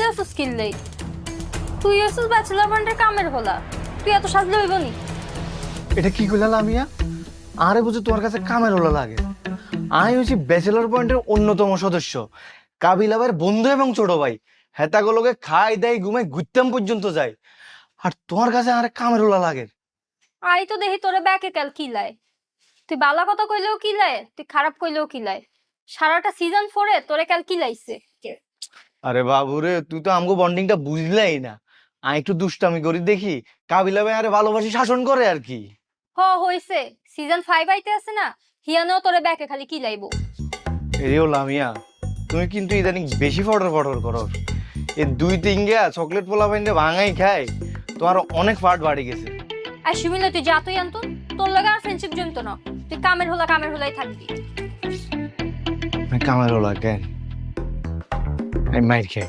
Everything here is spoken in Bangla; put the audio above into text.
সাজতে আসো স্কিললেই তুই আসল ব্যাচেলর পয়েন্টের কামের হলা তুই এত সাজলে হইব নি এটা কি কইলা লামিয়া? আরে বুঝি তোমার কাছে কামের হলো লাগে? আমি হচ্ছি ব্যাচেলর পয়েন্টের অন্যতম সদস্য, কাবিল আবার বন্ধু এবং ছোট ভাই। হেতাগুলোকে খাই দেয় ঘুমাই ঘুরতাম পর্যন্ত যায়, আর তোমার কাছে আরে কামের হলো লাগে? আই তো দেখি তোরে ব্যাকে কাল কিলায় তুই বালা কথা কইলেও কিলায় তুই খারাপ কইলেও কিলায় সারাটা সিজন 4-এ তোরে কাল কিলাইছে আরে বাবুরে, তুই তো আমগো বন্ডিংটা বুঝলাই না। আমি একটু দুষ্টামি করি দেখি, কাবিলা ভাই আরে ভালোবাসি শাসন করে আর কি। হইছে সিজন 5 আইতে আছে না হিয়ানেও তোরে ব্যাকে খালি কিলাইবো এরিও লামিয়া, তুমি কিন্তু ইদানিং বেশি ফটর ফটর করো। এই 2-3 গিয়া চকলেট পোলা পাইন্ডে ভাঙাই খাই, তোমার অনেক ফাট বাড়ি গেছে। আর সুমিলা তুই যা তুই আনতো তোর লাগে আর ফ্রেন্ডশিপ জমতো না তুই কামের হলাই থাকবি কামের হলো কেন? আমি মাইর খাই।